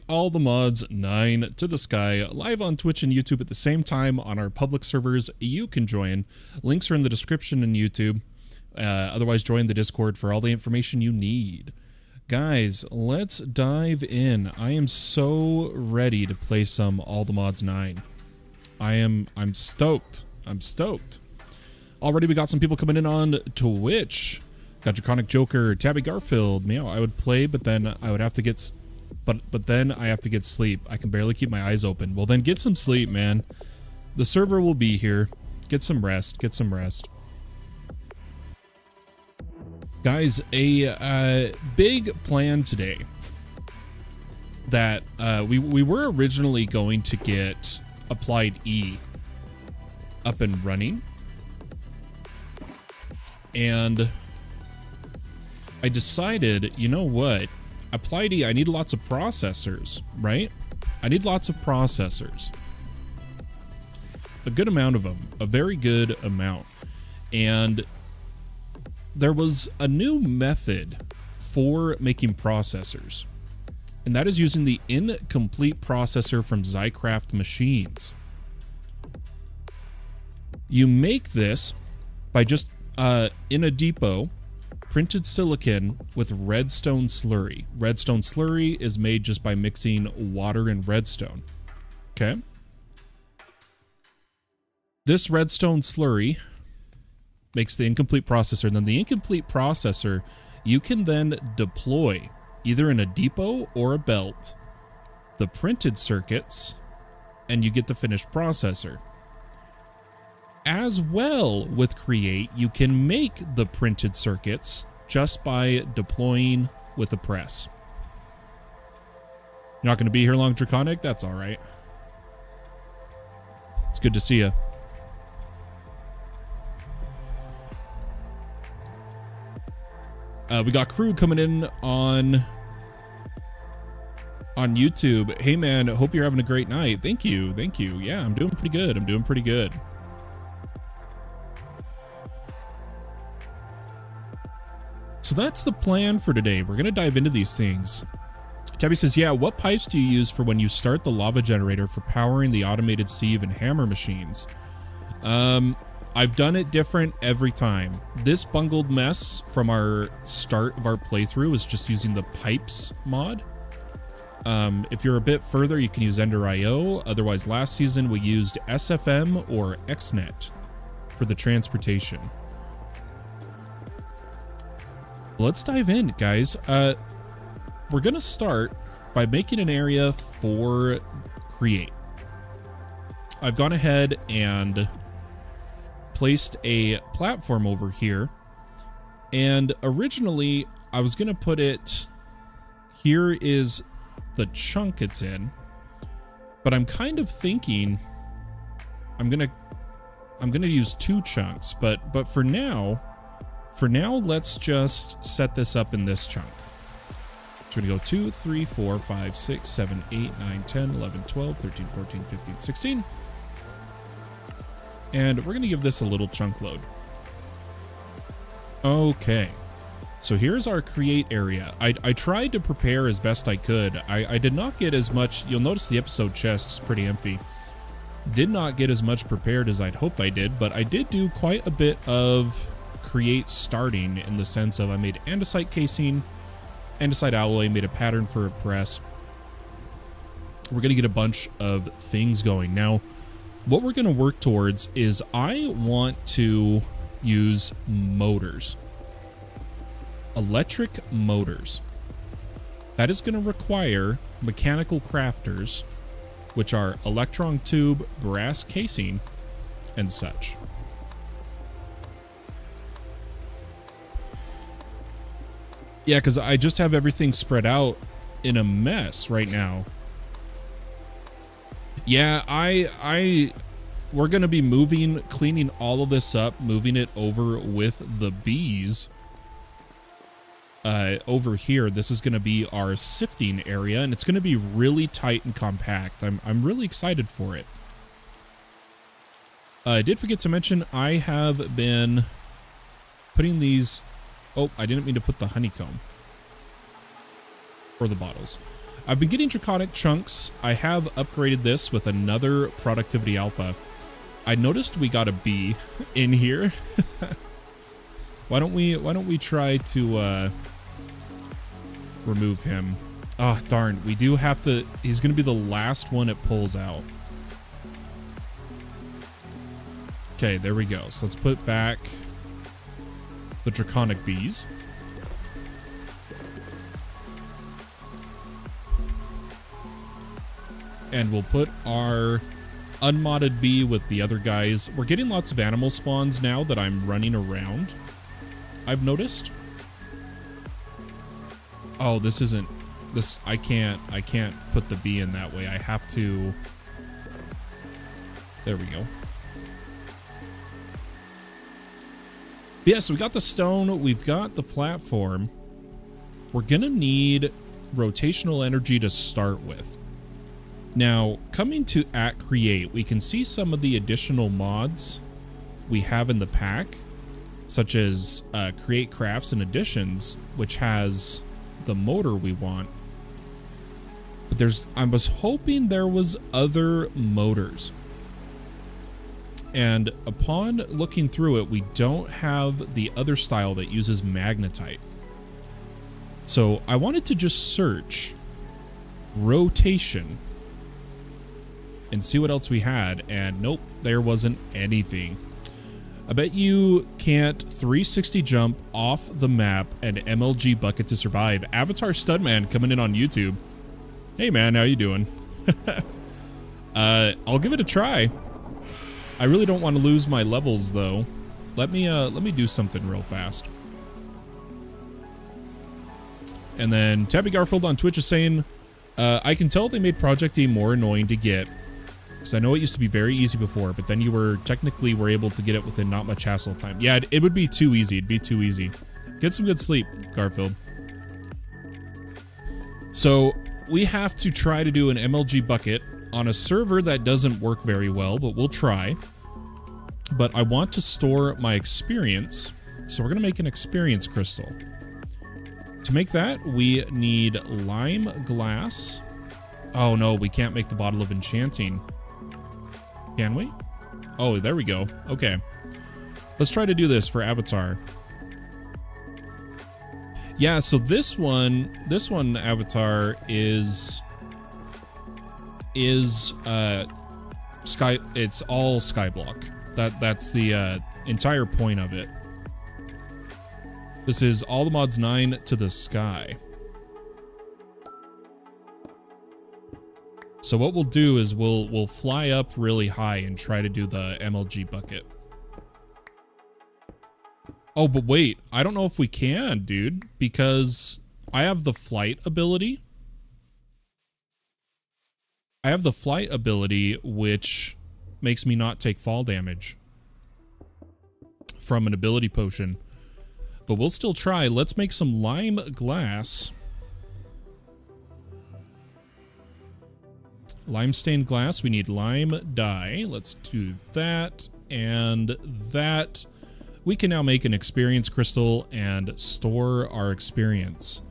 all the mods 9 to the sky, live on Twitch and YouTube at the same time on our public servers. You can join. Links are in the description in YouTube. Otherwise, join the Discord for all the information you need. Guys, let's dive in. I am so ready to play some All the Mods 9. I'm stoked. I'm stoked. Already we got some people coming in on Twitch. Got Draconic Joker, Tabby Garfield. Meow, I would play, but then I would have to get but then I have to get sleep. I can barely keep my eyes open. Well, then get some sleep, man. The server will be here. Get some rest. Get some rest. Guys, a big plan today that we were originally going to get Applied E up and running. And I decided, you know what? Applied E, I need lots of processors, right? I need lots of processors. A good amount of them, a very good amount. And there was a new method for making processors, and that is using the incomplete processor from Zycraft machines. You make this by just, in a depot, printed silicon with redstone slurry. Redstone slurry is made just by mixing water and redstone. Okay? This redstone slurry makes the incomplete processor, and then the incomplete processor you can then deploy either in a depot or a belt, the printed circuits, and you get the finished processor. As well, with Create, you can make the printed circuits just by deploying with a press. You're not going to be here long, Draconic? That's all right. It's good to see you. We got crew coming in on YouTube. Hey man, hope you're having a great night. Thank you, thank you. Yeah, I'm doing pretty good. I'm doing pretty good. So that's the plan for today. We're gonna dive into these things. Tabby says, yeah, what pipes do you use for when you start the lava generator for powering the automated sieve and hammer machines? I've done it different every time. This bungled mess from our start of our playthrough is just using the pipes mod. If you're a bit further, you can use Ender.io. Otherwise, last season we used SFM or XNet for the transportation. Let's dive in, guys. We're gonna start by making an area for Create. I've gone ahead and placed a platform over here, and originally I was gonna put it here is the chunk it's in, but I'm kind of thinking I'm gonna use 2 chunks, but for now let's just set this up in this chunk. So we're gonna go 2 3 4 5 6 7 8 9 10 11 12 13 14 15 16. And we're going to give this a little chunk load. Okay, so here's our create area. I tried to prepare as best I could. I did not get as much. You'll notice the episode chest is pretty empty. Did not get as much prepared as I'd hoped I did, but I did do quite a bit of create starting, in the sense of I made andesite casing, andesite alloy, made a pattern for a press. We're going to get a bunch of things going. Now, what we're going to work towards is I want to use motors. Electric motors. That is going to require mechanical crafters, which are electron tube, brass casing, and such. Yeah, because I just have everything spread out in a mess right now. Yeah, we're going to be cleaning all of this up, moving it over with the bees. Over here, this is going to be our sifting area, and it's going to be really tight and compact. I'm really excited for it. I did forget to mention, I have been putting these... Oh, I didn't mean to put the honeycomb. Or the bottles. I've been getting draconic chunks. I have upgraded this with another productivity alpha. I noticed we got a B in here. Why don't we try to remove him? Oh, darn. We do have to... He's going to be the last one it pulls out. Okay, there we go. So let's put back the draconic bees. And we'll put our unmodded bee with the other guys. We're getting lots of animal spawns now that I'm running around, I've noticed. Oh, this isn't... This... I can't put the bee in that way. I have to... There we go. Yeah, so we got the stone. We've got the platform. We're gonna need rotational energy to start with. Now, coming to @create, we can see some of the additional mods we have in the pack, such as create crafts and additions, which has the motor we want. But I was hoping there was other motors. And upon looking through it, we don't have the other style that uses magnetite. So I wanted to just search rotation and see what else we had, and nope, there wasn't anything. I bet you can't 360 jump off the map and MLG bucket to survive. Avatar Studman coming in on YouTube. Hey man, how you doing? I'll give it a try. I really don't want to lose my levels though. Let me do something real fast. And then Tabby Garfield on Twitch is saying, I can tell they made Project E more annoying to get. Because I know it used to be very easy before, but then you were able to get it within not much hassle time. Yeah, it would be too easy. It'd be too easy. Get some good sleep, Garfield. So we have to try to do an MLG bucket on a server that doesn't work very well, but we'll try. But I want to store my experience, so we're going to make an experience crystal. To make that, we need lime glass. Oh no, we can't make the bottle of enchanting. Can we? Oh, there we go. Okay. Let's try to do this for Avatar. Yeah, so this one Avatar is sky, it's all skyblock. That's the entire point of it. This is all the mods 9 to the sky. So what we'll do is we'll fly up really high and try to do the MLG bucket. Oh, but wait, I don't know if we can, dude, because I have the flight ability. I have the flight ability, which makes me not take fall damage from an ability potion. But we'll still try. Let's make some lime glass. Lime stained glass, we need lime dye. Let's do that and that. We can now make an experience crystal and store our experience.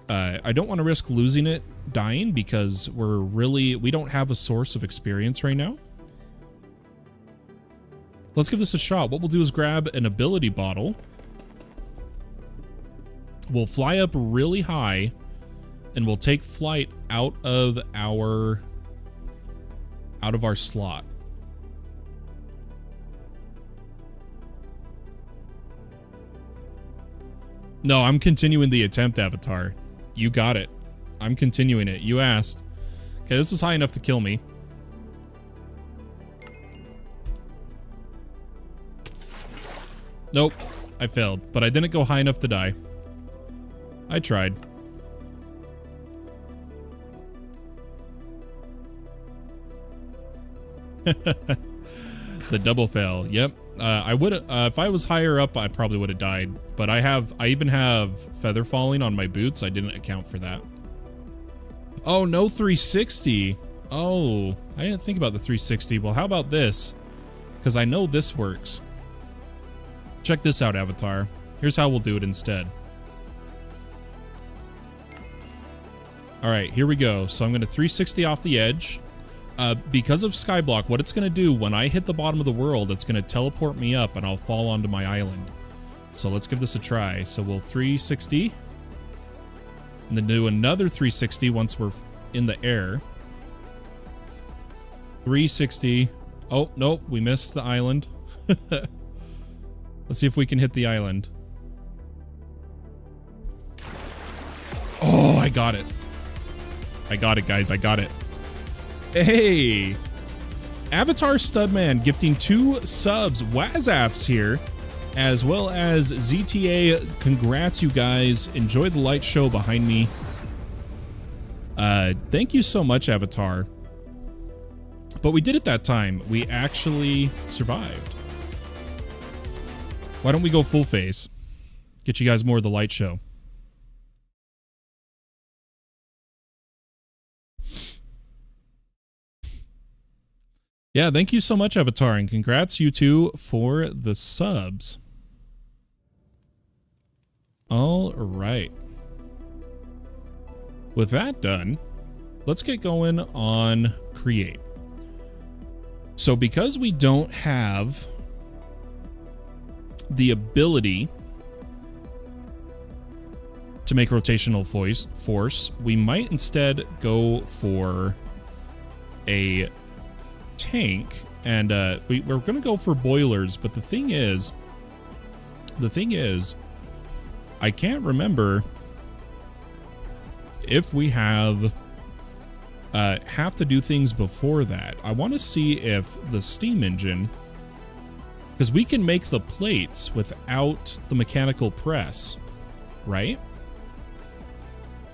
I don't want to risk losing it, dying, because we don't have a source of experience right now. Let's give this a shot. What we'll do is grab an ability bottle. We'll fly up really high and we'll take flight out of our slot. No, I'm continuing the attempt, Avatar. You got it. I'm continuing it. You asked. Okay, this is high enough to kill me. Nope. I failed, but I didn't go high enough to die. I tried. The double fail. Yep. I would if I was higher up, I probably would have died. But I even have feather falling on my boots. I didn't account for that. Oh, no 360. Oh, I didn't think about the 360. Well, how about this? Because I know this works. Check this out, Avatar. Here's how we'll do it instead. All right, here we go. So I'm going to 360 off the edge. Because of Skyblock, what it's going to do when I hit the bottom of the world, it's going to teleport me up and I'll fall onto my island. So let's give this a try. So we'll 360 and then do another 360 once we're in the air. 360. Oh, nope, we missed the island. Let's see if we can hit the island. Oh, I got it. I got it, guys. I got it. Hey! Avatar Studman gifting 2 subs. Wazaf's here, as well as ZTA. Congrats, you guys. Enjoy the light show behind me. Thank you so much, Avatar. But we did it that time. We actually survived. Why don't we go full face? Get you guys more of the light show. Yeah, thank you so much, Avatar, and congrats you two for the subs. All right. With that done, let's get going on create. So because we don't have the ability to make rotational force, we might instead go for a tank, and we're going to go for boilers. But the thing is, I can't remember if we have to do things before that. I want to see if the steam engine, because we can make the plates without the mechanical press, right?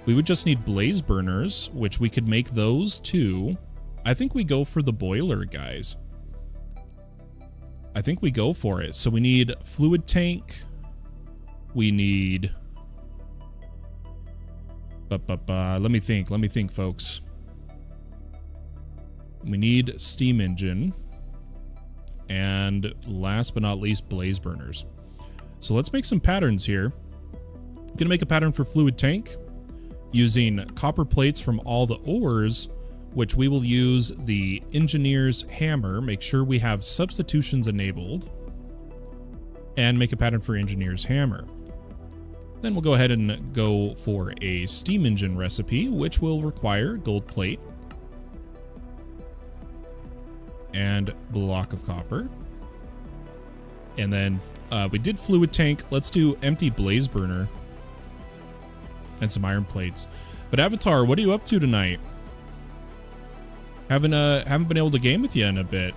We would just need blaze burners, which we could make those too. I think we go for the boiler, guys. I think we go for it. So we need fluid tank. We need... let me think, folks. We need steam engine. And last but not least, blaze burners. So let's make some patterns here. I'm gonna make a pattern for fluid tank using copper plates from all the ores, which we will use the engineer's hammer. Make sure we have substitutions enabled, and make a pattern for engineer's hammer. Then we'll go ahead and go for a steam engine recipe, which will require gold plate and block of copper. And then we did fluid tank. Let's do empty blaze burner and some iron plates. But Avatar, what are you up to tonight? Haven't been able to game with you in a bit.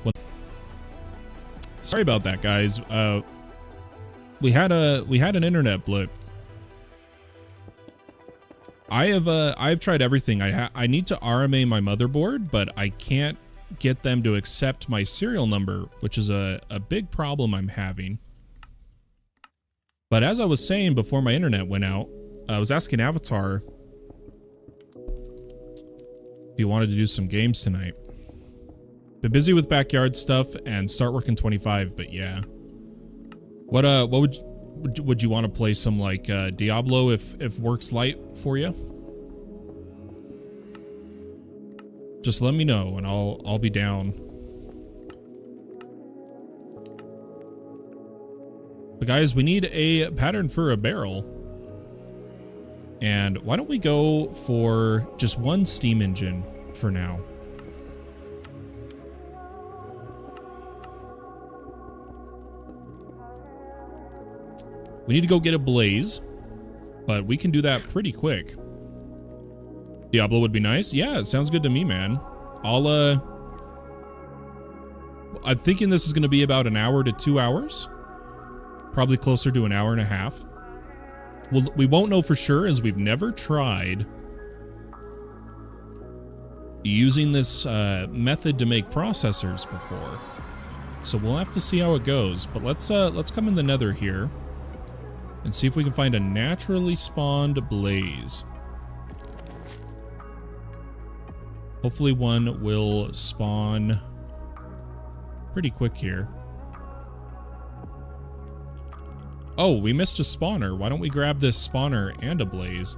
Well, sorry about that, guys. We had an internet blip. I've tried everything. I need to RMA my motherboard, but I can't get them to accept my serial number, which is a big problem I'm having. But as I was saying before my internet went out, I was asking Avatar if he wanted to do some games tonight. Been busy with backyard stuff and start working 25, but yeah. What would you want to play? Some like Diablo if work's light for you? Just let me know and I'll be down. But guys, we need a pattern for a barrel. And why don't we go for just one steam engine for now? We need to go get a blaze, but we can do that pretty quick. Diablo would be nice. Yeah, it sounds good to me, man. I'm thinking this is going to be about an hour to 2 hours. Probably closer to an hour and a half. Well, we won't know for sure as we've never tried using this method to make processors before. So we'll have to see how it goes. But let's come in the nether here and see if we can find a naturally spawned blaze. Hopefully one will spawn pretty quick here. Oh, we missed a spawner. Why don't we grab this spawner and a blaze?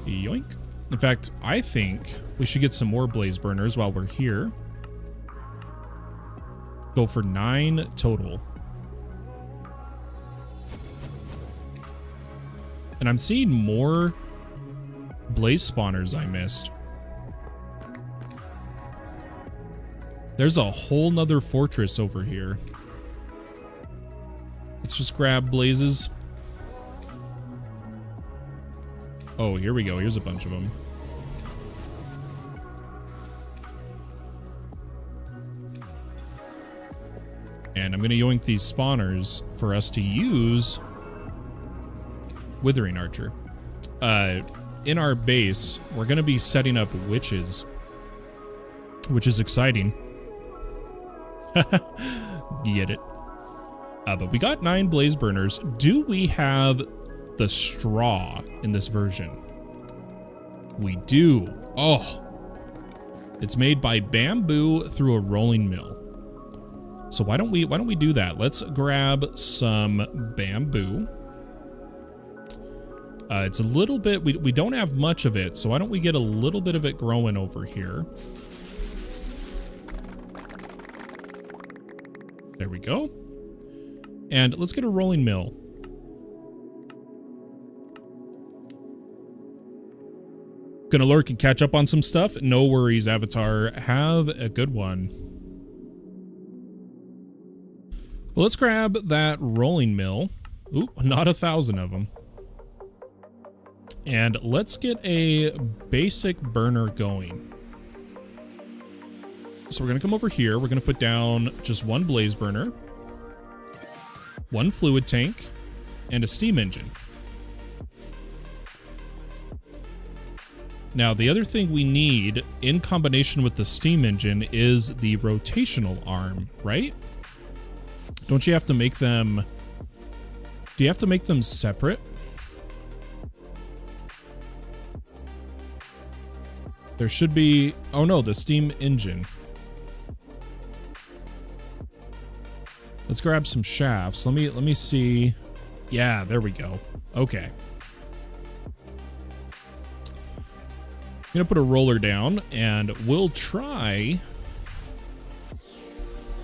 Yoink. In fact, I think we should get some more blaze burners while we're here. Go for 9 total. And I'm seeing more blaze spawners I missed. There's a whole nother fortress over here. Let's just grab blazes. Oh, here we go. Here's a bunch of them. And I'm going to yoink these spawners for us to use Withering Archer. In our base, we're going to be setting up witches, which is exciting. Get it. But we got 9 blaze burners. Do we have the straw in this version? We do. Oh, it's made by bamboo through a rolling mill. So why don't we do that? Let's grab some bamboo. It's a little bit, we don't have much of it, so why don't we get a little bit of it growing over here? There we go. And let's get a rolling mill. Gonna lurk and catch up on some stuff? No worries, Avatar. Have a good one. Well, let's grab that rolling mill. Ooh, not 1,000 of them. And let's get a basic burner going. So we're gonna come over here. We're gonna put down just 1 blaze burner, 1 fluid tank, and a steam engine. Now, the other thing we need in combination with the steam engine is the rotational arm, right? Don't you have to make them... Do you have to make them separate? There should be... Oh no, the steam engine. Let's grab some shafts. Let me see. Yeah, there we go. Okay. I'm gonna put a roller down and we'll try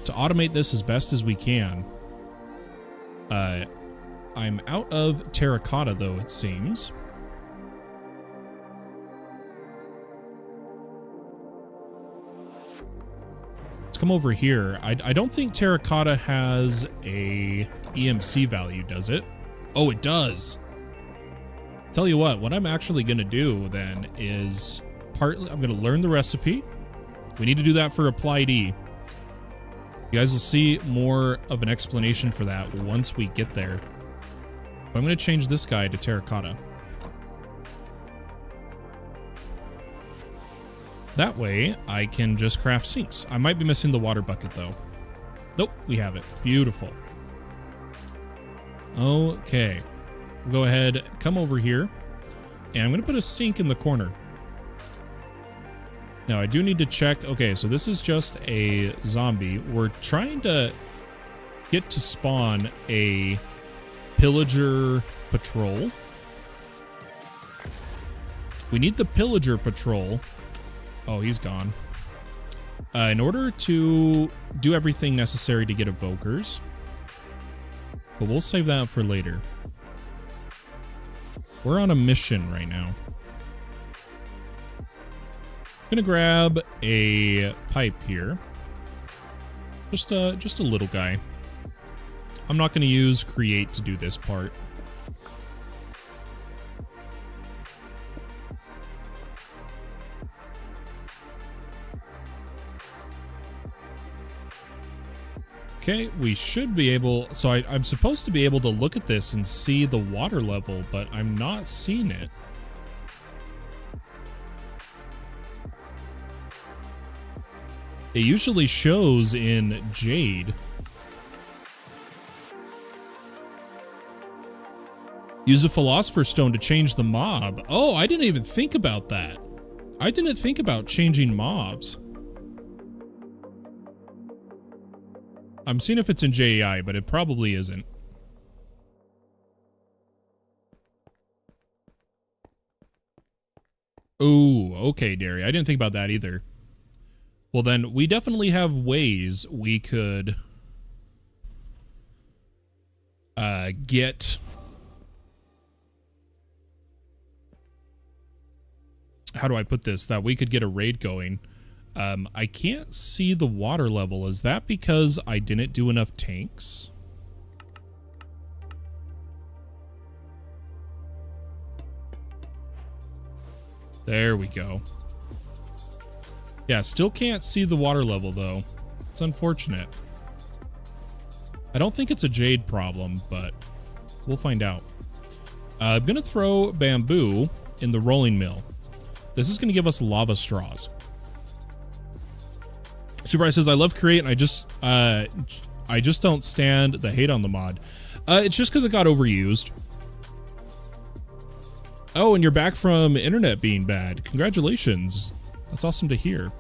to automate this as best as we can. I'm out of terracotta though, it seems. Let's come over here. I don't think terracotta has a EMC value, does it? Oh, it does. Tell you what I'm actually gonna do then is I'm gonna learn the recipe. We need to do that for Applied E. You guys will see more of an explanation for that once we get there. But I'm gonna change this guy to terracotta. That way I can just craft sinks. I might be missing the water bucket though. Nope, we have it. Beautiful. Okay. We'll go ahead, come over here, and I'm gonna put a sink in the corner. Now I do need to check. Okay, so this is just a zombie. We're trying to get to spawn a pillager patrol. We need the pillager patrol. Oh, he's gone. In order to do everything necessary to get evokers. But we'll save that for later. We're on a mission right now. I'm gonna grab a pipe here. Just a little guy. I'm not gonna use create to do this part. Okay, we should be able... So I'm supposed to be able to look at this and see the water level, but I'm not seeing it. It usually shows in Jade. Use a Philosopher's Stone to change the mob. Oh, I didn't even think about that. I didn't think about changing mobs. I'm seeing if it's in JEI, but it probably isn't. Oh, okay, Derry. I didn't think about that either. Well, then we definitely have ways we could get... How do I put this? That we could get a raid going. I can't see the water level. Is that because I didn't do enough tanks? There we go. Yeah, still can't see the water level, though. It's unfortunate. I don't think it's a jade problem, but we'll find out. I'm going to throw bamboo in the rolling mill. This is going to give us lava straws. Super says, I love Create, and I just don't stand the hate on the mod. It's just because it got overused. Oh, and you're back from internet being bad. Congratulations. That's awesome to hear.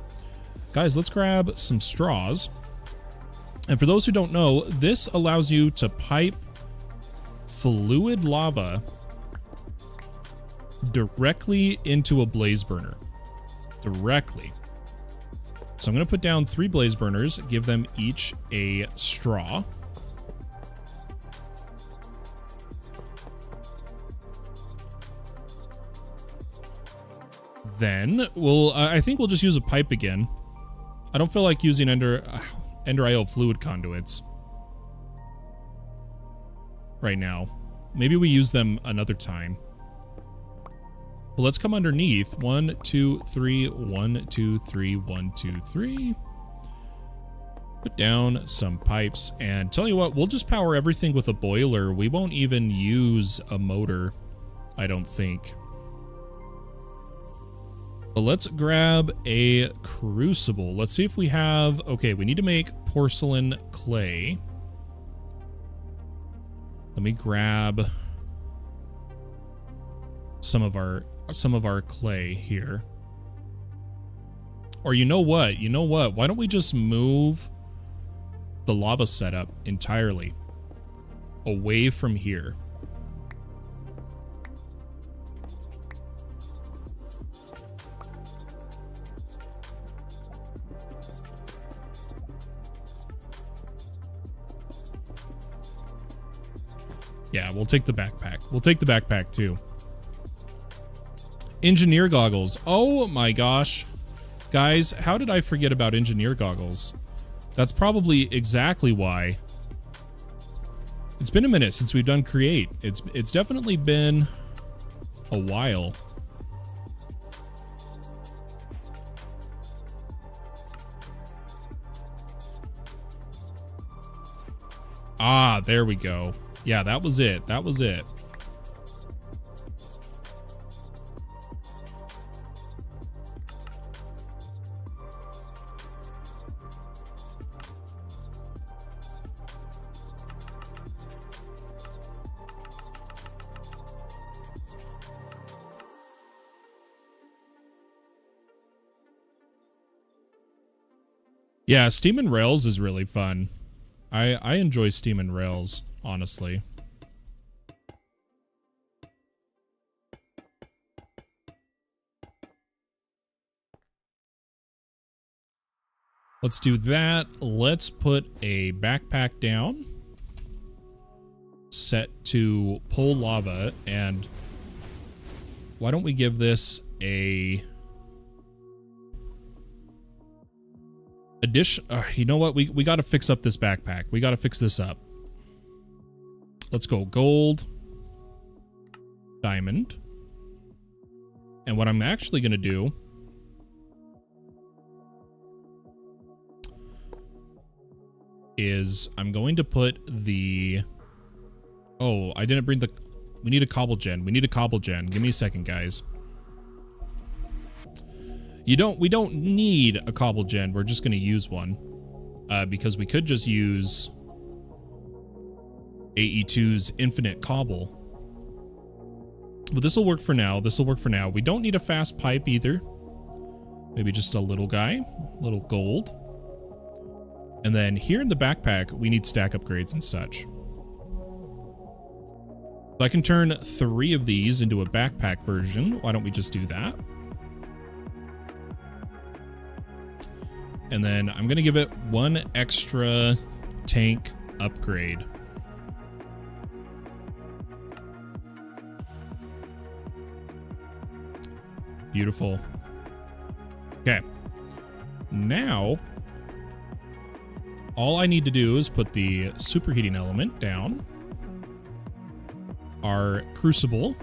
Guys, let's grab some straws. And for those who don't know, this allows you to pipe fluid lava directly into a blaze burner. Directly. So I'm going to put down 3 blaze burners, give them each a straw. Then I think we'll just use a pipe again. I don't feel like using Ender IO fluid conduits right now. Maybe we use them another time. Well, let's come underneath. 1, 2, 3, 1, 2, 3, 1, 2, 3. Put down some pipes, and tell you what, we'll just power everything with a boiler. We won't even use a motor, I don't think. But let's grab a crucible. Let's see if we have... Okay, we need to make porcelain clay. Let me grab some of our clay here. Or you know what? You know what? Why don't we just move the lava setup entirely away from here? Yeah, we'll take the backpack. We'll take the backpack too. Engineer goggles. Oh my gosh. Guys, how did I forget about engineer goggles? That's probably exactly why. It's been a minute since we've done Create. It's definitely been a while. Ah, there we go. Yeah, that was it. That was it. Yeah, Steam and Rails is really fun. I enjoy Steam and Rails, honestly. Let's do that. Let's put a backpack down. Set to pull lava, and why don't we give this a addition? You know what? We got to fix up this backpack. We got to fix this up. Let's go gold, diamond, and what I'm actually going to do is I'm going to put the... Oh, I didn't bring the... We need a cobble gen. We need a cobble gen. Give me a second, guys. We don't need a cobble gen. We're just going to use one. Because we could just use AE2's infinite cobble. But this will work for now. This will work for now. We don't need a fast pipe either. Maybe just a little guy. Little gold. And then here in the backpack, we need stack upgrades and such. So I can turn 3 of these into a backpack version. Why don't we just do that? And then I'm going to give it one extra tank upgrade. Beautiful. Okay. Now, all I need to do is put the superheating element down, our crucible,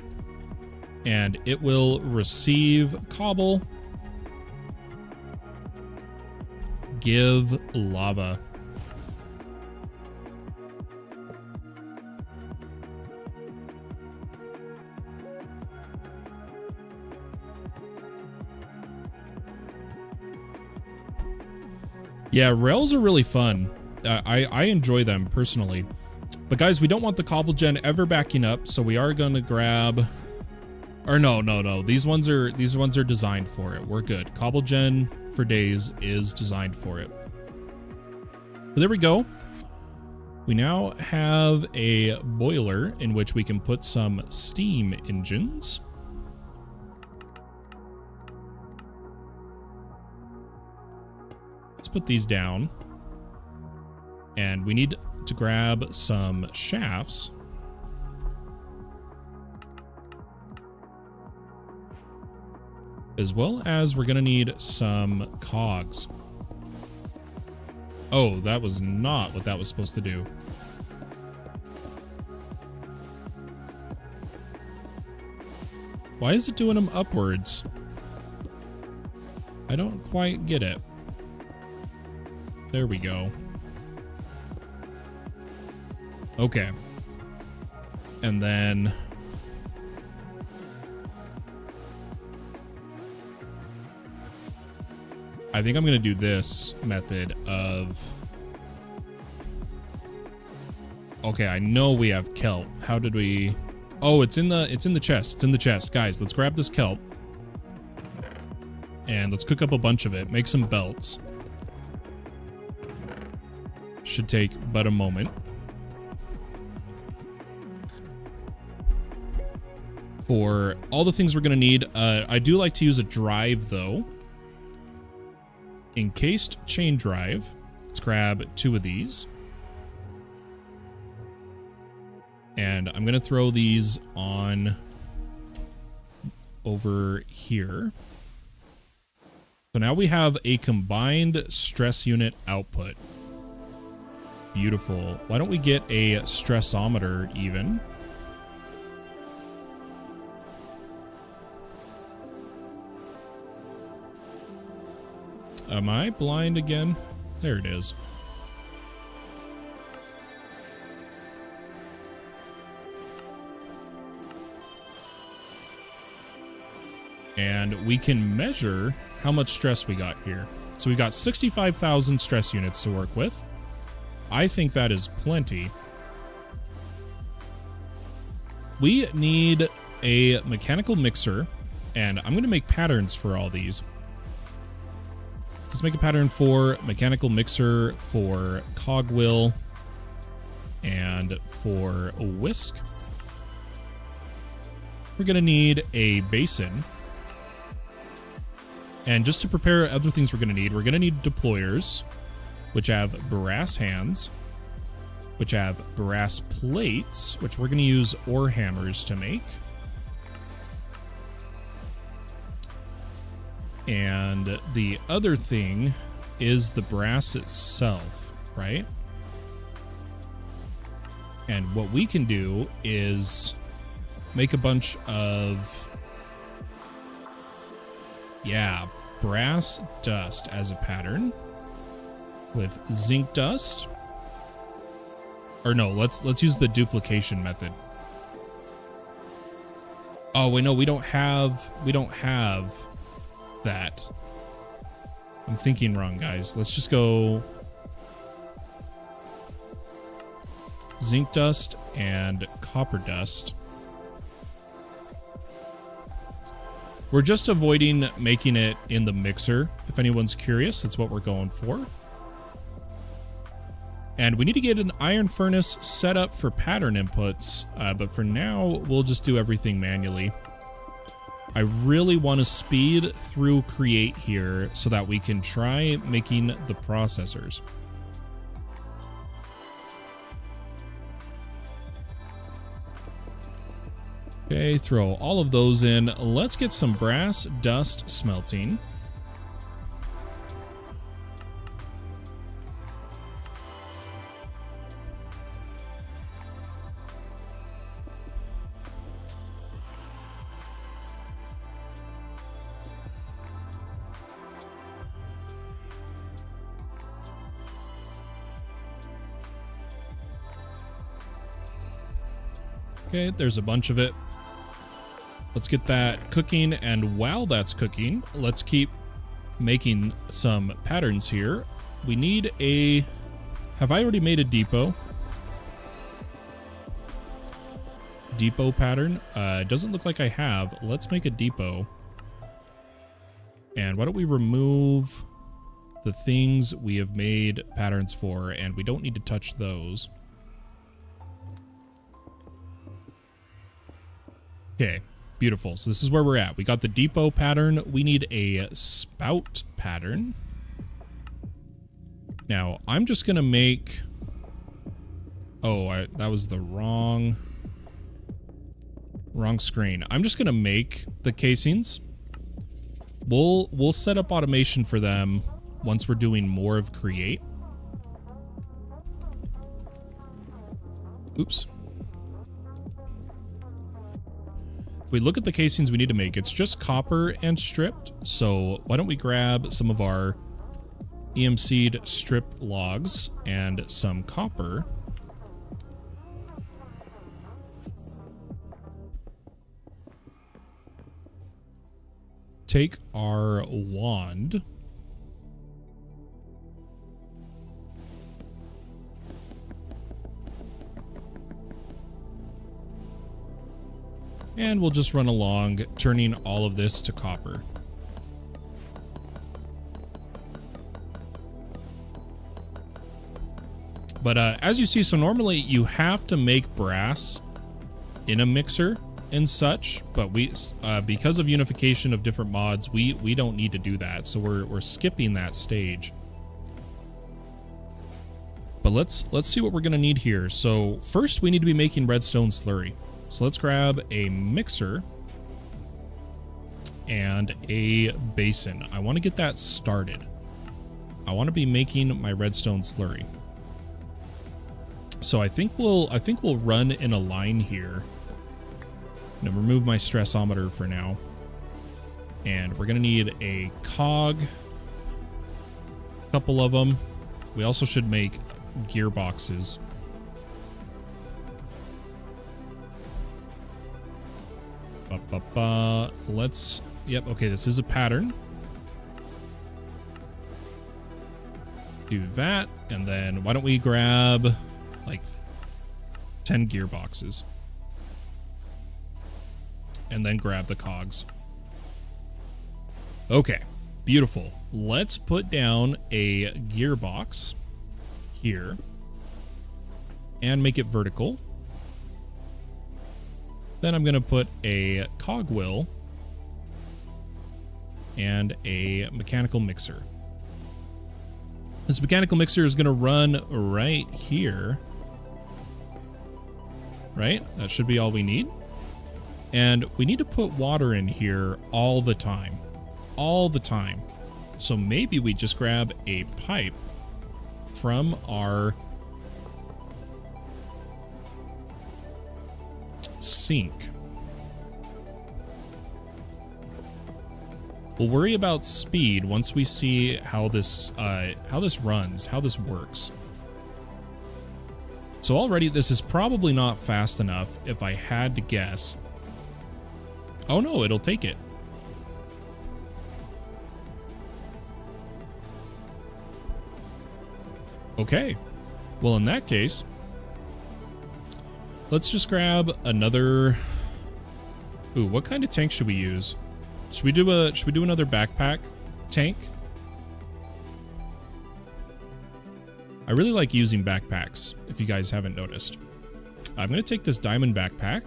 and it will receive cobble, give lava. Yeah, rails are really fun. I enjoy them personally. But guys, we don't want the cobble gen ever backing up, so we are going to grab... Or no. These ones are designed for it. We're good. Cobble gen for days is designed for it. But there we go. We now have a boiler in which we can put some steam engines. Let's put these down. And we need to grab some shafts. As well as we're going to need some cogs. Oh, that was not what that was supposed to do. Why is it doing them upwards? I don't quite get it. There we go. Okay. And then... I think I'm going to do this method of... Okay, I know we have kelp. How did we... Oh, it's in the chest. It's in the chest. Guys, let's grab this kelp. And let's cook up a bunch of it. Make some belts. Should take but a moment. For all the things we're going to need, I do like to use a drive, though. Encased chain drive. Let's grab 2 of these. And I'm going to throw these on over here. So now we have a combined stress unit output. Beautiful. Why don't we get a stressometer even? Am I blind again? There it is. And we can measure how much stress we got here. So we got 65,000 stress units to work with. I think that is plenty. We need a mechanical mixer, and I'm going to make patterns for all these. Let's make a pattern for mechanical mixer, for cogwheel, and for a whisk. We're going to need a basin. And just to prepare other things we're going to need deployers, which have brass hands, which have brass plates, which we're going to use ore hammers to make. And the other thing is the brass itself, right? And what we can do is make a bunch of, yeah, brass dust as a pattern with zinc dust. Or no, let's use the duplication method. Oh, wait, no, we don't have that. I'm thinking wrong, guys. Let's just go zinc dust and copper dust. We're just avoiding making it in the mixer. If anyone's curious, that's what we're going for. And we need to get an iron furnace set up for pattern inputs, but for now, we'll just do everything manually. I really want to speed through create here so that we can try making the processors. Okay, throw all of those in. Let's get some brass dust smelting. Okay, there's a bunch of it. Let's get that cooking, and while that's cooking, let's keep making some patterns here. We need a... Have I already made a depot? Depot pattern? Doesn't look like I have. Let's make a depot. And why don't we remove the things we have made patterns for, and we don't need to touch those. Okay, beautiful. So this is where we're at. We got the depot pattern. We need a spout pattern. Now, I'm just going to make... Oh, that was the wrong screen. I'm just going to make the casings. We'll set up automation for them once we're doing more of create. Oops. If we look at the casings we need to make, it's just copper and stripped. So why don't we grab some of our EMC'd strip logs and some copper. Take our wand. And we'll just run along, turning all of this to copper. But as you see, so normally you have to make brass in a mixer and such, but we because of unification of different mods, we don't need to do that. So we're skipping that stage. But let's see what we're gonna need here. So first we need to be making redstone slurry. So let's grab a mixer and a basin. I want to get that started. I want to be making my redstone slurry. So I think we'll run in a line here. I'm gonna remove my stressometer for now. And we're gonna need a cog, a couple of them. We also should make gearboxes. Let's, yep, okay, this is a pattern. Do that, and then why don't we grab like 10 gearboxes. And then grab the cogs. Okay, beautiful. Let's put down a gearbox here and make it vertical. Then I'm going to put a cogwheel and a mechanical mixer. This mechanical mixer is going to run right here. Right? That should be all we need. And we need to put water in here all the time. All the time. So maybe we just grab a pipe from our sink. We'll worry about speed once we see how this runs, how this works. So already this is probably not fast enough if I had to guess. Oh no, it'll take it. Okay. Well, in that case, let's just grab another. Ooh, what kind of tank should we use? Should we do another backpack tank? I really like using backpacks, if you guys haven't noticed. I'm going to take this diamond backpack.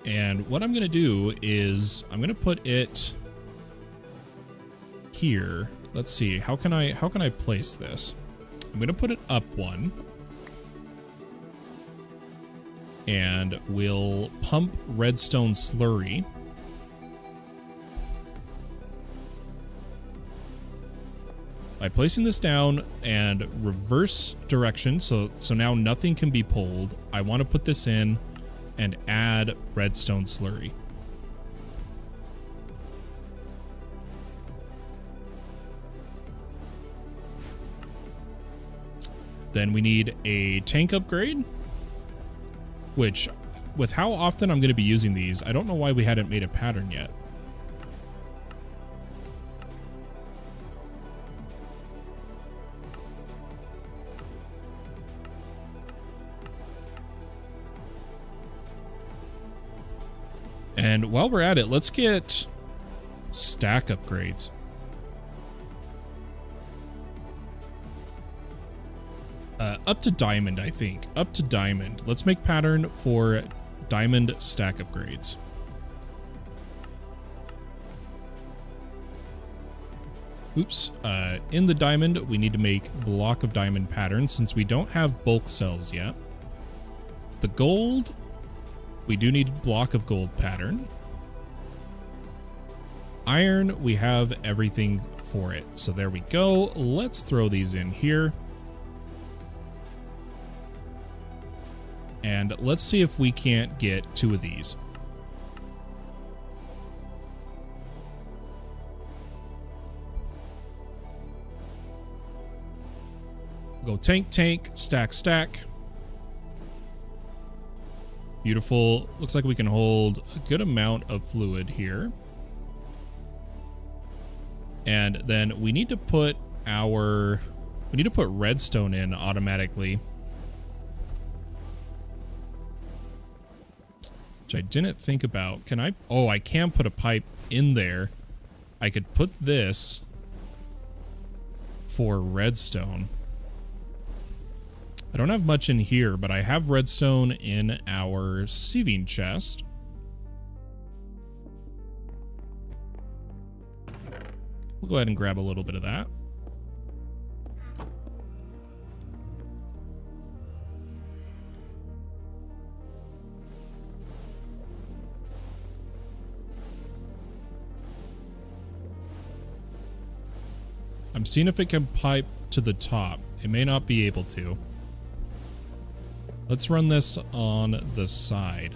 And what I'm going to do is I'm going to put it here. Let's see. How can I place this? I'm going to put it up one. And we'll pump redstone slurry. By placing this down and reverse direction, so now nothing can be pulled, I want to put this in and add redstone slurry. Then we need a tank upgrade, which, with how often I'm going to be using these, I don't know why we hadn't made a pattern yet. And while we're at it, let's get stack upgrades. Up to diamond, I think. Up to diamond. Let's make pattern for diamond stack upgrades. Oops. In the diamond, we need to make block of diamond pattern since we don't have bulk cells yet. The gold, we do need block of gold pattern. Iron, we have everything for it. So there we go. Let's throw these in here. And let's see if we can't get 2 of these. Go tank, tank, stack, stack. Beautiful. Looks like we can hold a good amount of fluid here. And then we need to put redstone in automatically. Which I didn't think about. Can I? Oh, I can put a pipe in there. I could put this for redstone. I don't have much in here, but I have redstone in our sieving chest. We'll go ahead and grab a little bit of that. I'm seeing if it can pipe to the top. It may not be able to. Let's run this on the side.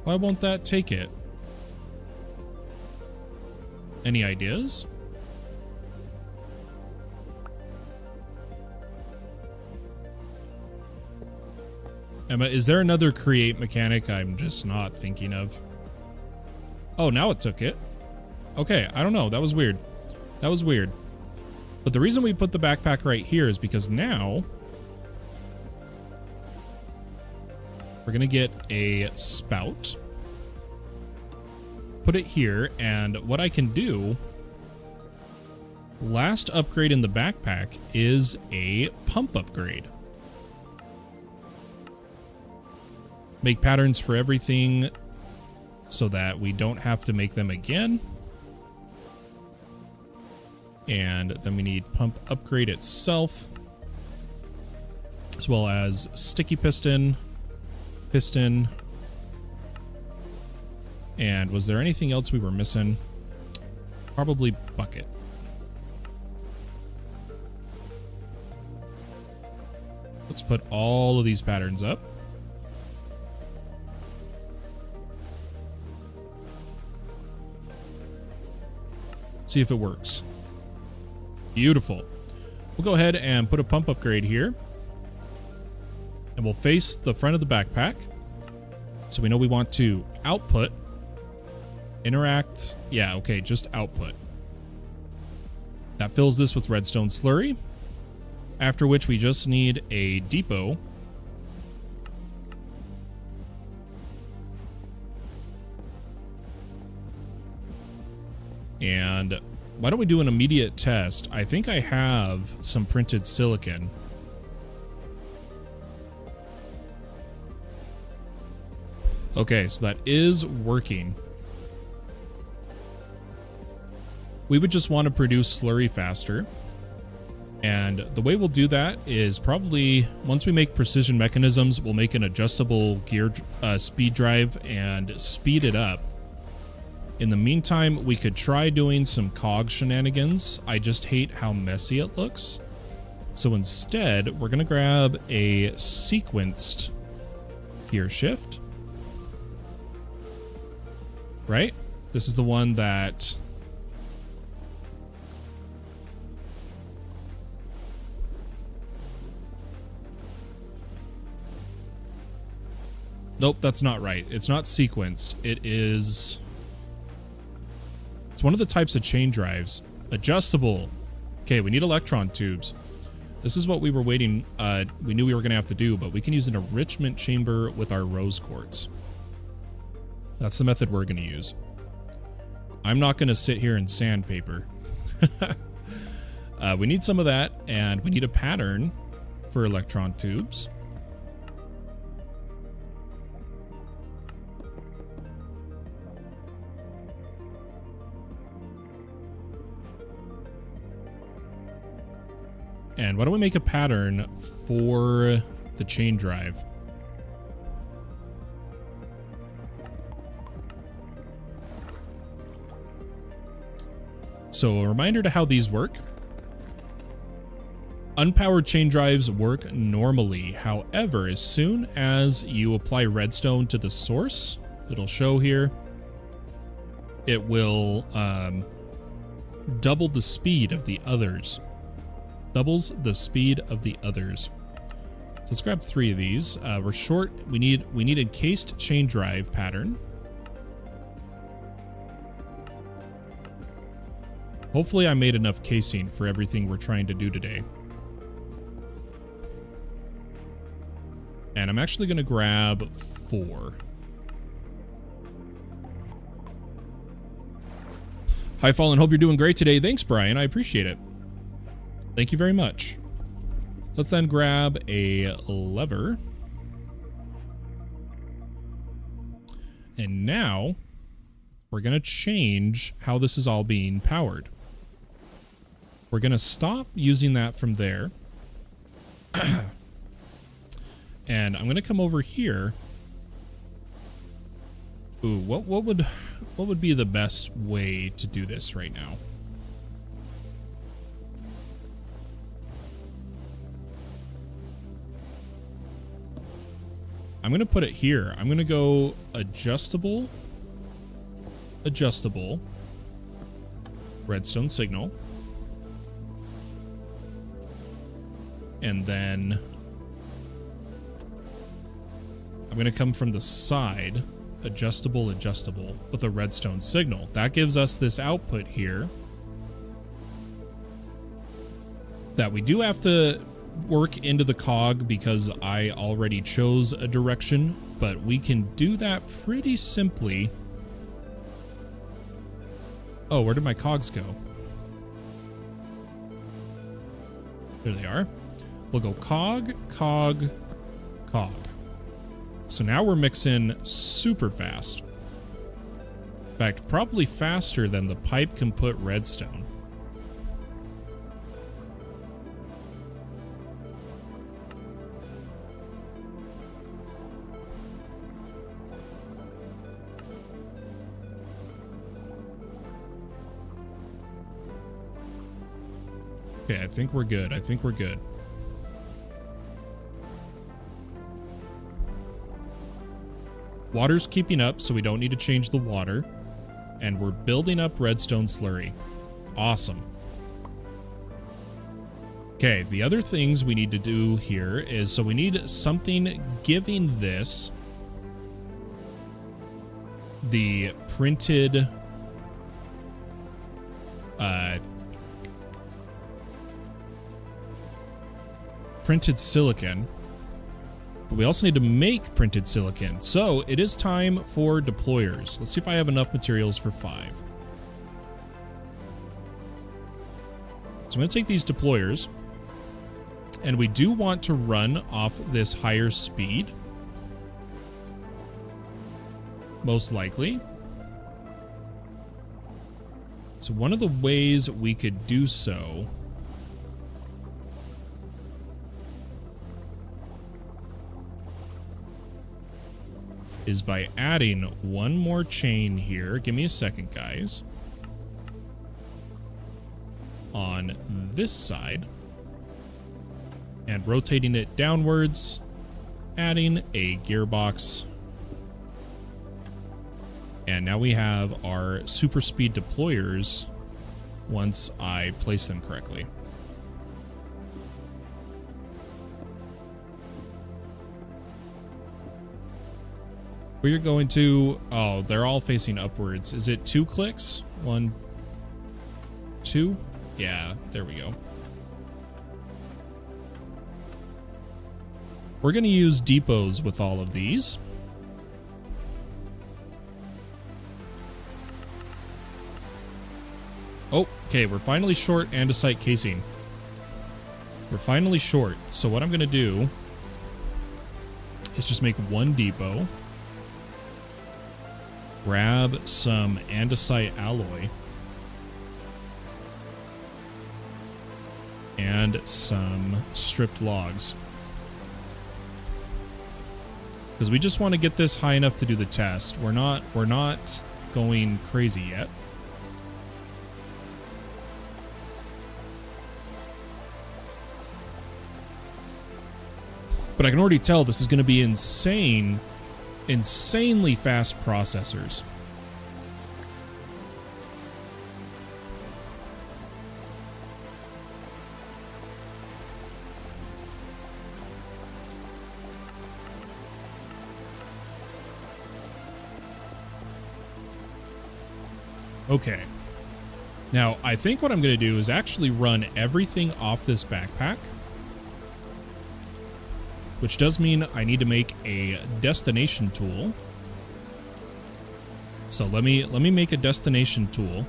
Why won't that take it? Any ideas? Emma, is there another create mechanic I'm just not thinking of? Oh, now it took it. Okay, I don't know. That was weird. That was weird. But the reason we put the backpack right here is because now we're gonna get a spout. Put it here, and what I can do, last upgrade in the backpack is a pump upgrade. Make patterns for everything so that we don't have to make them again. And then we need pump upgrade itself, as well as sticky piston, piston. And was there anything else we were missing? Probably bucket. Let's put all of these patterns up. See if it works. Beautiful. We'll go ahead and put a pump upgrade here. And we'll face the front of the backpack. So we know we want to output. Interact. Yeah, okay, just output. That fills this with redstone slurry, after which we just need a depot. And why don't we do an immediate test? I think I have some printed silicon. Okay, so that is working. We would just want to produce slurry faster. And the way we'll do that is probably once we make precision mechanisms, we'll make an adjustable gear speed drive and speed it up. In the meantime, we could try doing some cog shenanigans. I just hate how messy it looks. So instead, we're going to grab a sequenced gear shift. Right? This is the one that... Nope, that's not right. It's not sequenced. It is... It's one of the types of chain drives. Adjustable. Okay, we need electron tubes. This is what we were waiting, we knew we were going to have to do, but we can use an enrichment chamber with our rose quartz. That's the method we're going to use. I'm not going to sit here and sandpaper. We need some of that, and we need a pattern for electron tubes. And why don't we make a pattern for the chain drive? So a reminder to how these work. Unpowered chain drives work normally. However, as soon as you apply redstone to the source, it'll show here, it will double the speed of the others. Doubles the speed of the others. So let's grab 3 of these. We're short. We need encased chain drive pattern. Hopefully I made enough casing for everything we're trying to do today. And I'm actually going to grab 4. Hi, Fallen. Hope you're doing great today. Thanks, Brian. I appreciate it. Thank you very much. Let's then grab a lever. And now we're going to change how this is all being powered. We're going to stop using that from there. And I'm going to come over here. Ooh, what would be the best way to do this right now? I'm going to put it here. I'm going to go adjustable, redstone signal. And then I'm going to come from the side, adjustable with a redstone signal. That gives us this output here that we do have to work into the cog because I already chose a direction, but we can do that pretty simply. Oh, where did my cogs go? There they are. We'll go cog, cog, cog. So now we're mixing super fast. In fact, probably faster than the pipe can put redstone. Okay, I think we're good. Water's keeping up, so we don't need to change the water. And we're building up redstone slurry. Awesome. Okay, the other things we need to do here is, so we need something giving this the printed printed silicon. But we also need to make printed silicon. So it is time for deployers. Let's see if I have enough materials for 5. So I'm going to take these deployers. And we do want to run off this higher speed. Most likely. So one of the ways we could do so is by adding one more chain here. Give me a second, guys. On this side. And rotating it downwards, adding a gearbox. And now we have our super speed deployers once I place them correctly. We're going to... Oh, they're all facing upwards. Is it 2 clicks? 1, 2? Yeah, there we go. We're going to use depots with all of these. Oh, okay, we're finally short andesite casing. We're finally short. So what I'm going to do is just make one depot. Grab some andesite alloy. And some stripped logs. Because we just want to get this high enough to do the test. We're not going crazy yet. But I can already tell this is going to be insanely fast processors. Okay. Now, I think what I'm going to do is actually run everything off this backpack. Which does mean I need to make a destination tool. So let me make a destination tool.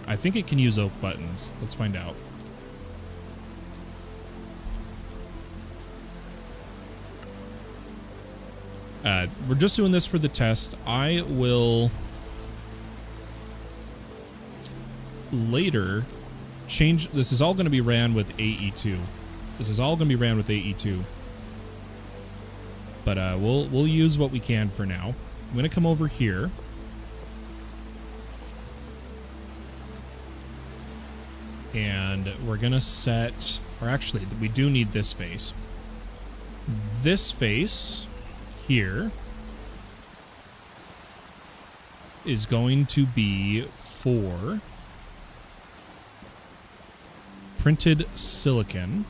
I think it can use oak buttons. Let's find out. We're just doing this for the test. I will later change. This is all going to be ran with AE2. This is all going to be ran with AE2. But we'll use what we can for now. I'm going to come over here. And we're going to set... Or actually, we do need this face. This face here is going to be for printed silicon.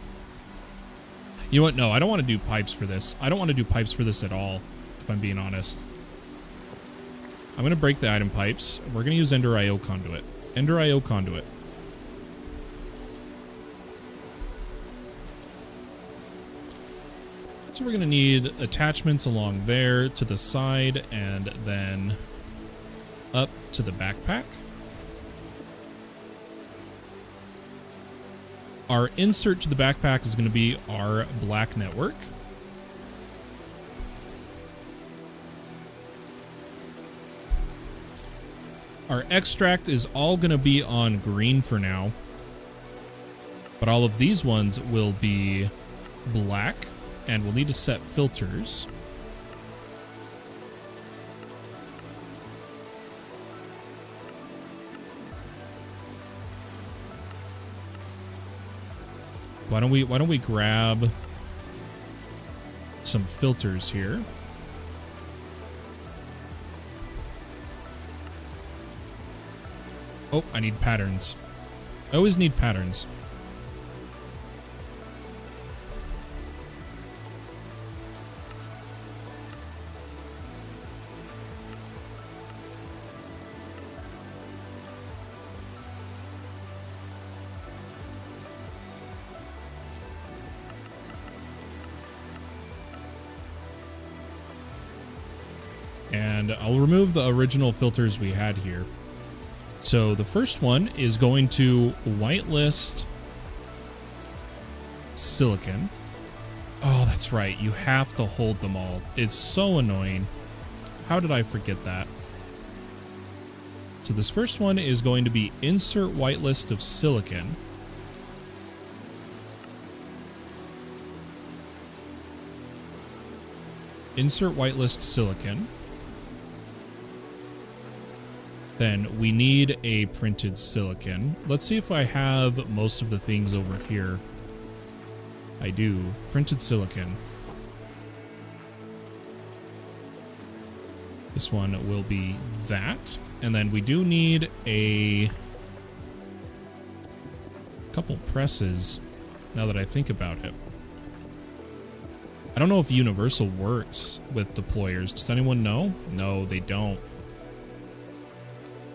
You know what? No, I don't want to do pipes for this. I don't want to do pipes for this at all, if I'm being honest. I'm going to break the item pipes. We're going to use Ender IO conduit. Ender IO conduit. So we're going to need attachments along there to the side and then up to the backpack. Our insert to the backpack is going to be our black network. Our extract is all going to be on green for now. But all of these ones will be black, and we'll need to set filters. Why don't we grab some filters here? Oh, I need patterns. I always need patterns. And I'll remove the original filters we had here. So the first one is going to whitelist silicon. Oh, that's right. You have to hold them all. It's so annoying. How did I forget that? So this first one is going to be insert whitelist of silicon. Insert whitelist silicon. Then we need a printed silicon. Let's see if I have most of the things over here. I do. Printed silicon. This one will be that. And then we do need a couple presses, now that I think about it. I don't know if Universal works with deployers. Does anyone know? No, they don't.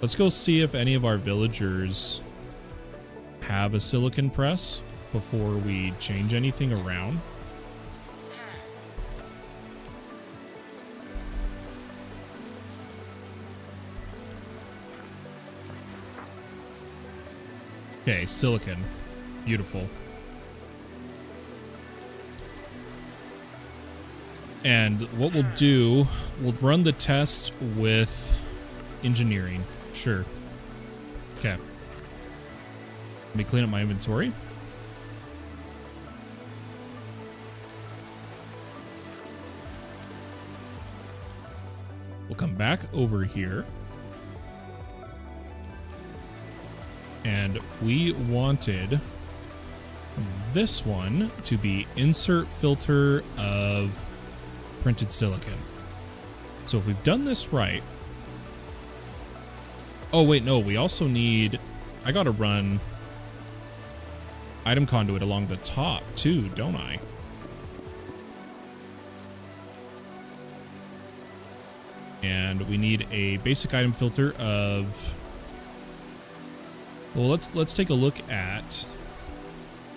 Let's go see if any of our villagers have a silicon press before we change anything around. Okay, silicon. Beautiful. And what we'll do, we'll run the test with engineering. Sure. Okay. Let me clean up my inventory. We'll come back over here. And we wanted this one to be insert filter of printed silicon. So if we've done this right. Oh, wait, no, we also need, I gotta run item conduit along the top too, don't I? And we need a basic item filter of, well, let's take a look at,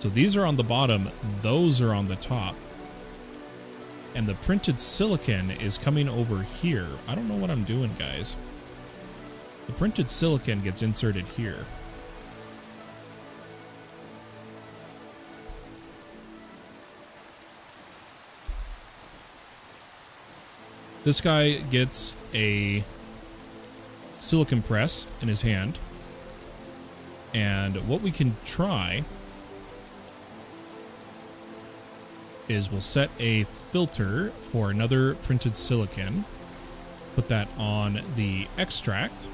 so these are on the bottom, those are on the top. And the printed silicon is coming over here. I don't know what I'm doing, guys. The printed silicon gets inserted here. This guy gets a silicon press in his hand. And what we can try is we'll set a filter for another printed silicon. Put that on the extract.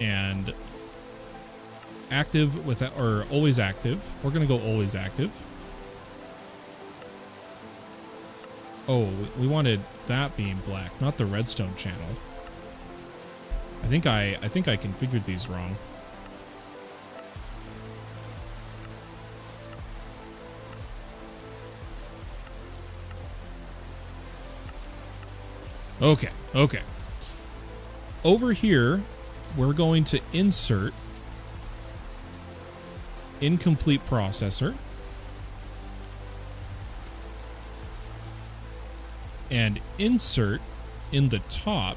And active with that, or always active. We're gonna go always active. Oh, we wanted that being black, not the redstone channel. I think I configured these wrong. Okay. Over here, we're going to insert incomplete processor and insert in the top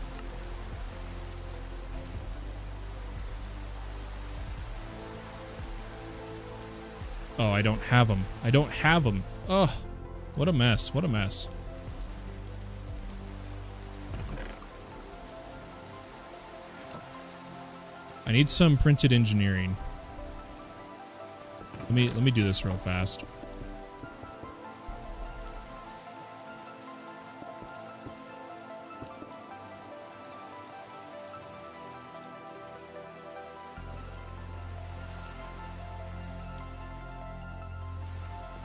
oh, I don't have them. Ugh, what a mess. I need some printed engineering. Let me do this real fast.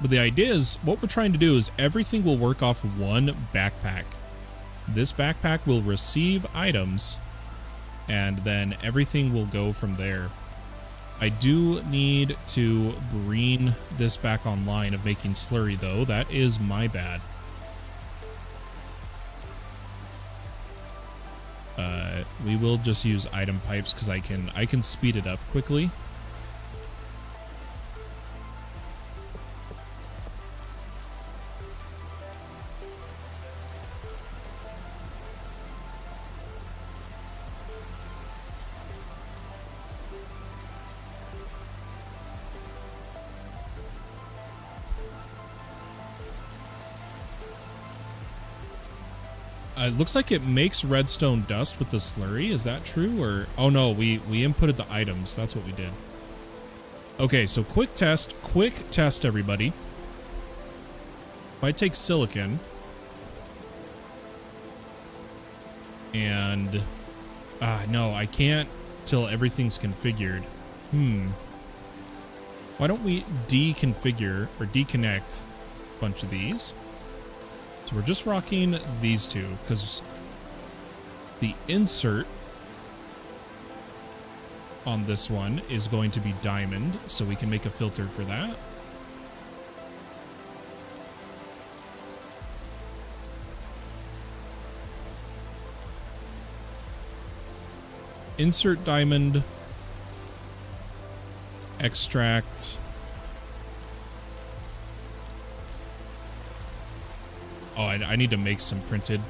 But the idea is, what we're trying to do is everything will work off one backpack. This backpack will receive items, and then everything will go from there. I do need to bring this back online of making slurry, though. That is my bad. We will just use item pipes because I can speed it up quickly. It looks like it makes redstone dust with the slurry. Is that true? Or, oh no, we inputted the items. That's what we did. Okay, so quick test, everybody. If I take silicon and, no, I can't till everything's configured. Why don't we deconfigure or deconnect a bunch of these? So we're just rocking these two because the insert on this one is going to be diamond, so we can make a filter for that. Insert diamond, extract. Oh, I need to make some printed.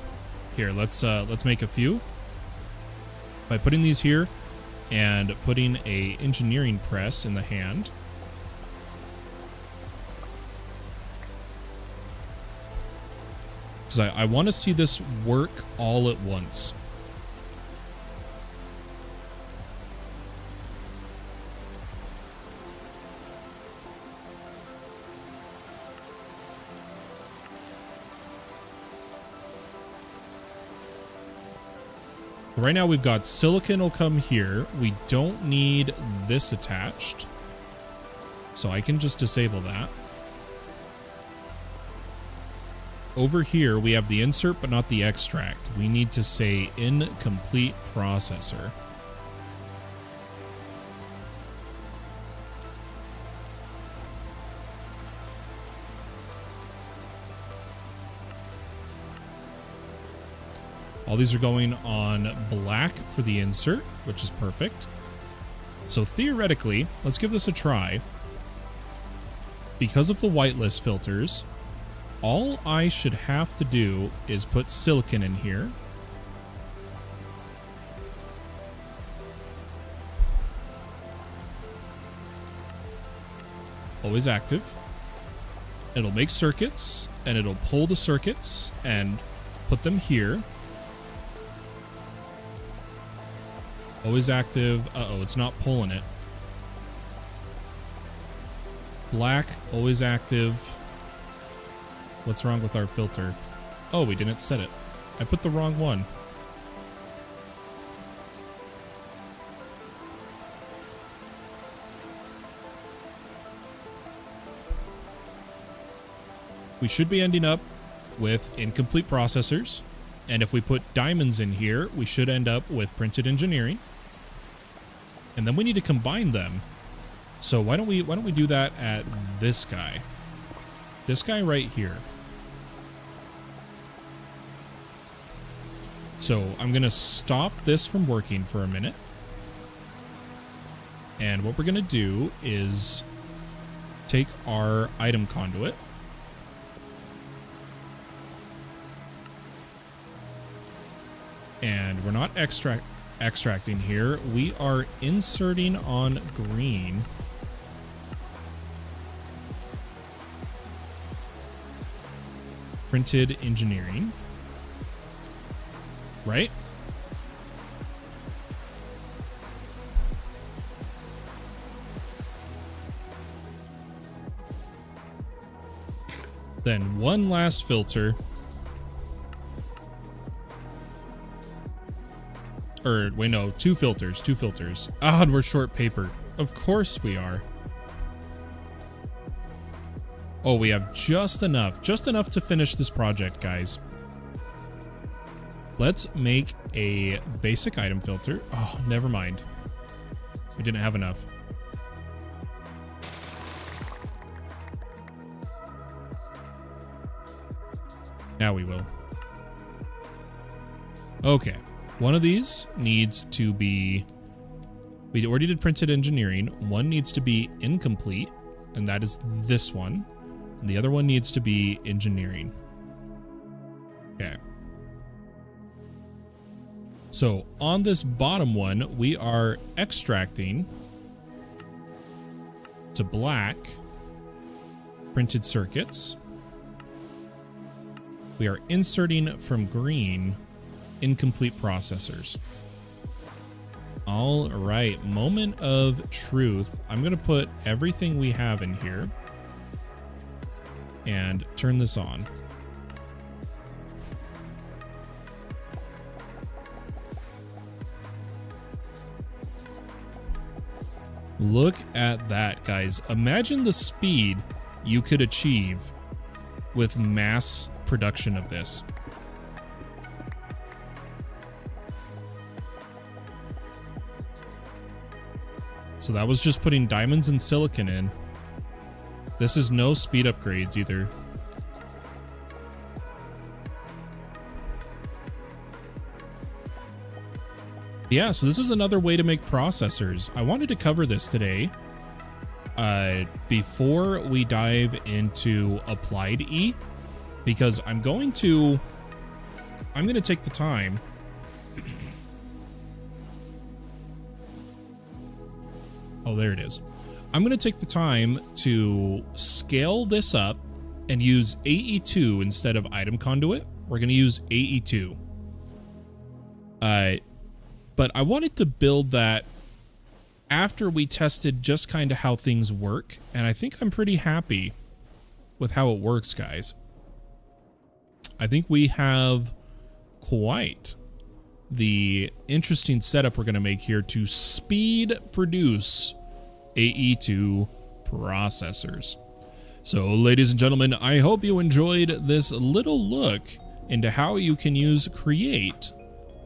Here, let's make a few by putting these here and putting a engineering press in the hand. Because I want to see this work all at once. Right now we've got silicon will come here. We don't need this attached, so I can just disable that. Over here we have the insert but not the extract. We need to say incomplete processor. All these are going on black for the insert, which is perfect. So theoretically, let's give this a try. Because of the whitelist filters, all I should have to do is put silicon in here. Always active. It'll make circuits, and it'll pull the circuits and put them here. Always active. Uh-oh, it's not pulling it. Black, always active. What's wrong with our filter? Oh, we didn't set it. I put the wrong one. We should be ending up with incomplete processors. And if we put diamonds in here, we should end up with printed engineering. And then we need to combine them. So why don't we do that at this guy? This guy right here. So I'm going to stop this from working for a minute. And what we're going to do is take our item conduit. And we're not extracting here. We are inserting on green. Printed engineering. Right? Then one last filter. Or, wait, no, two filters. Ah, and we're short paper. Of course we are. Oh, we have just enough to finish this project, guys. Let's make a basic item filter. Oh, never mind. We didn't have enough. Now we will. Okay. One of these needs to be, we already did printed engineering. One needs to be incomplete, and that is this one. And the other one needs to be engineering. Okay. So on this bottom one, we are extracting to black printed circuits. We are inserting from green incomplete processors. All right, moment of truth. I'm going to put everything we have in here and turn this on. Look at that, guys. Imagine the speed you could achieve with mass production of this. So that was just putting diamonds and silicon in. This is no speed upgrades either. Yeah, so this is another way to make processors. I wanted to cover this today before we dive into applied E, because I'm going to take the time oh, there it is. I'm going to take the time to scale this up and use AE2 instead of item conduit. We're going to use AE2. But I wanted to build that after we tested just kind of how things work, and I think I'm pretty happy with how it works, guys. I think we have quite the interesting setup we're going to make here to speed produce AE2 processors. So, ladies and gentlemen, I hope you enjoyed this little look into how you can use Create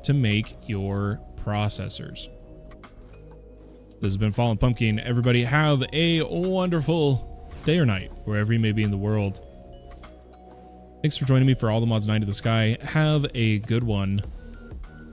to make your processors. This has been Fallen Pumpkin. Everybody have a wonderful day or night, wherever you may be in the world. Thanks for joining me for All the Mods 9 to the Sky. Have a good one.